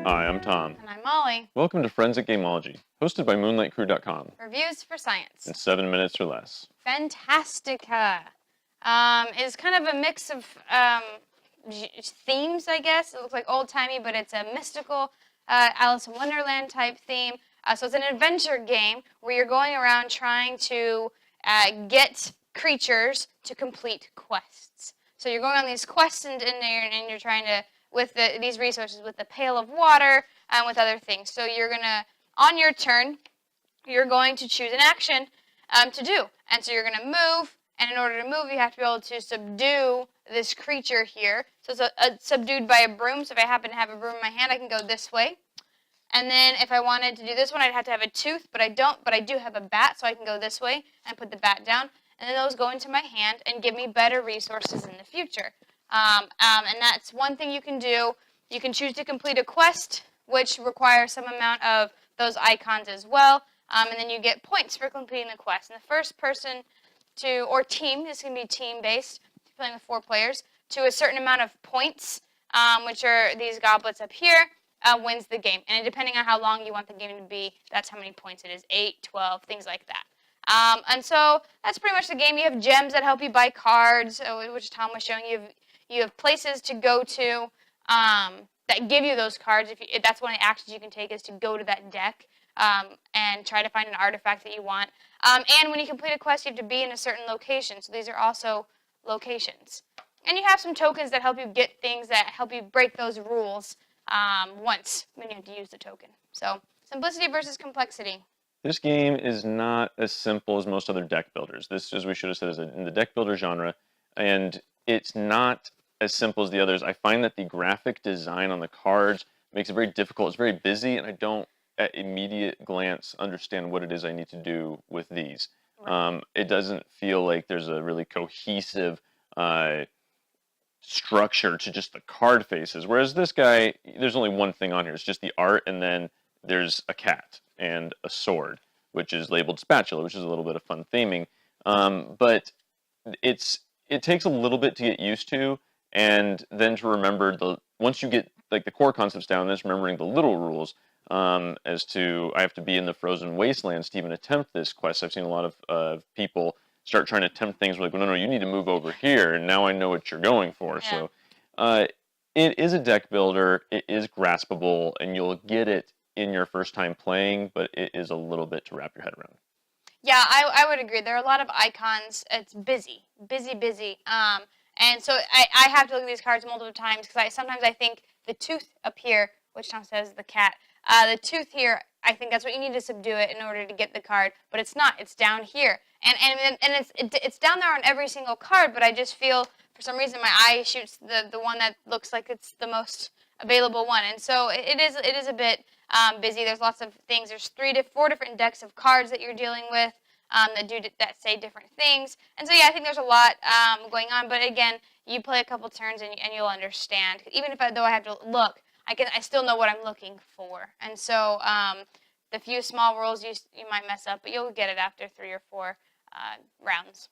Hi, I'm Tom. And I'm Molly. Welcome to Friends at Gameology, hosted by MoonlightCrew.com. Reviews for science. In 7 minutes or less. Fantastica is kind of a mix of themes, I guess. It looks like old-timey, but it's a mystical Alice in Wonderland type theme. So it's an adventure game where you're going around trying to get creatures to complete quests. So you're going on these quests and you're trying to, with these resources, with the pail of water and with other things. So you're going to, on your turn, you're going to choose an action to do. And so you're going to move, and in order to move, you have to be able to subdue this creature here. So it's subdued by a broom. So if I happen to have a broom in my hand, I can go this way. And then if I wanted to do this one, I'd have to have a tooth, but I don't. But I do have a bat, so I can go this way and put the bat down. And then those go into my hand and give me better resources in the future. And that's one thing you can do. You can choose to complete a quest, which requires some amount of those icons as well. And then you get points for completing the quest. And the first person to, or team, this can be team-based, playing with 4 players, to a certain amount of points, which are these goblets up here, wins the game. And depending on how long you want the game to be, that's how many points it is, 8, 12, things like that. And so that's pretty much the game. You have gems that help you buy cards, which Tom was showing you. You have places to go to that give you those cards. If that's one of the actions you can take is to go to that deck and try to find an artifact that you want. And when you complete a quest, you have to be in a certain location. So these are also locations. And you have some tokens that help you get things that help you break those rules once when you have to use the token. So simplicity versus complexity. This game is not as simple as most other deck builders. This, as we should have said, is in the deck builder genre, and it's not as simple as the others. I find that the graphic design on the cards makes it very difficult. It's very busy, and I don't, at immediate glance, understand what it is I need to do with these. Right. It doesn't feel like there's a really cohesive structure to just the card faces. Whereas this guy, there's only one thing on here. It's just the art, and then there's a cat and a sword, which is labeled spatula, which is a little bit of fun theming. But it takes a little bit to get used to, and then to remember once you get like the core concepts down, then it's remembering the little rules as to I have to be in the frozen wastelands to even attempt this quest. I've seen a lot of people start trying to attempt things like, well, no, you need to move over here, and now I know what you're going for. Yeah. So it is a deck builder. It is graspable, and you'll get it in your first time playing, but it is a little bit to wrap your head around. Yeah, I would agree. There are a lot of icons. It's busy. And so I have to look at these cards multiple times because sometimes I think the tooth up here, which Tom says is the cat, the tooth here, I think that's what you need to subdue it in order to get the card, but it's not. It's down here. And it's down there on every single card, but I just feel, for some reason, my eye shoots the one that looks like it's the most available one. And so it is a bit busy. There's lots of things. There's 3 to 4 different decks of cards that you're dealing with that say different things. And so, yeah, I think there's a lot going on. But again, you play a couple turns and you'll understand. Even though I have to look, I still know what I'm looking for. And so the few small rules you might mess up, but you'll get it after 3 or 4 rounds.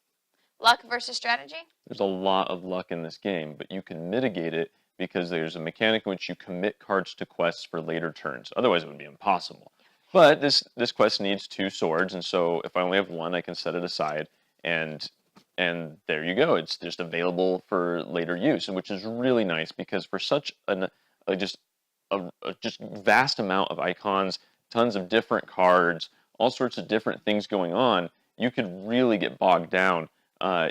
Luck versus strategy? There's a lot of luck in this game, but you can mitigate it because there's a mechanic in which you commit cards to quests for later turns. Otherwise, it would be impossible. But this quest needs 2 swords, and so if I only have 1, I can set it aside, and there you go. It's just available for later use, which is really nice because for such a just vast amount of icons, tons of different cards, all sorts of different things going on, you could really get bogged down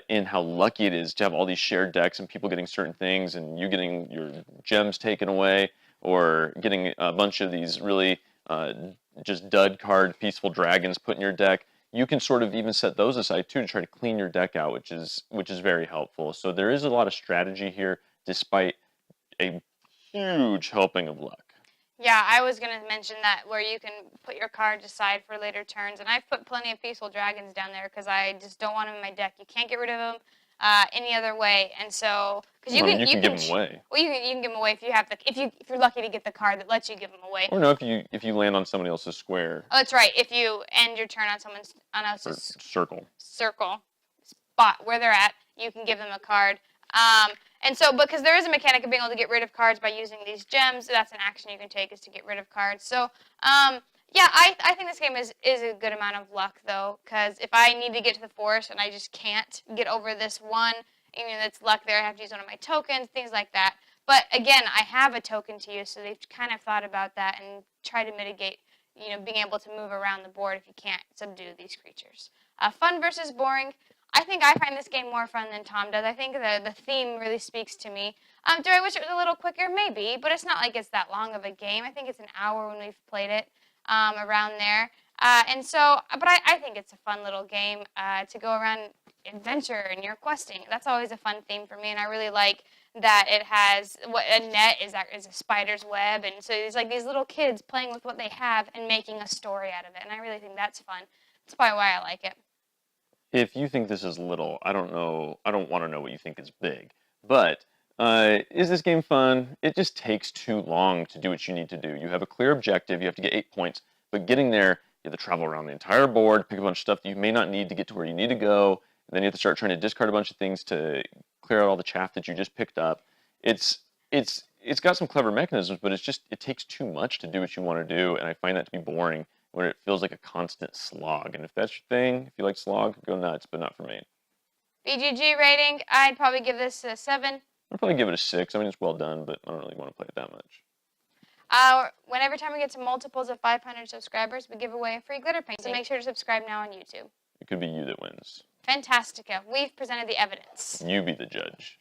in how lucky it is to have all these shared decks and people getting certain things and you getting your gems taken away or getting a bunch of these really just dud card peaceful dragons put in your deck. You can sort of even set those aside too to try to clean your deck out, which is very helpful. So there is a lot of strategy here despite a huge helping of luck. Yeah, I was going to mention that where you can put your cards aside for later turns, and I've put plenty of peaceful dragons down there because I just don't want them in my deck. You can't get rid of them any other way, and so because you can give them away. Well, you can give them away if you have if you're lucky to get the card that lets you give them away. Or no, if you land on somebody else's square. Oh, that's right. If you end your turn on someone else's circle spot where they're at, you can give them a card. And so, because there is a mechanic of being able to get rid of cards by using these gems, that's an action you can take is to get rid of cards. So, yeah, I think this game is a good amount of luck, though, because if I need to get to the forest and I just can't get over this one, even though it's luck there, I have to use one of my tokens, things like that. But again, I have a token to use, so they've kind of thought about that and try to mitigate, being able to move around the board if you can't subdue these creatures. Fun versus boring. I think I find this game more fun than Tom does. I think the theme really speaks to me. Do I wish it was a little quicker? Maybe, but it's not like it's that long of a game. I think it's an hour when we've played it, around there. And so, but I think it's a fun little game to go around adventure and you're questing. That's always a fun theme for me, and I really like that it has what a net is a spider's web, and so it's like these little kids playing with what they have and making a story out of it, and I really think that's fun. That's probably why I like it. If you think this is little, I don't know. I don't want to know what you think is big. But is this game fun? It just takes too long to do what you need to do. You have a clear objective. You have to get 8 points. But getting there, you have to travel around the entire board, pick a bunch of stuff that you may not need to get to where you need to go. And then you have to start trying to discard a bunch of things to clear out all the chaff that you just picked up. It's got some clever mechanisms, but it takes too much to do what you want to do, and I find that to be boring when it feels like a constant slog. And if that's your thing, if you like slog, go nuts, but not for me. BGG rating, I'd probably give this a 7. I'd probably give it a 6. I mean, it's well done, but I don't really want to play it that much. Every time we get to multiples of 500 subscribers, we give away a free glitter paint. So make sure to subscribe now on YouTube. It could be you that wins. Fantastica. We've presented the evidence. You be the judge.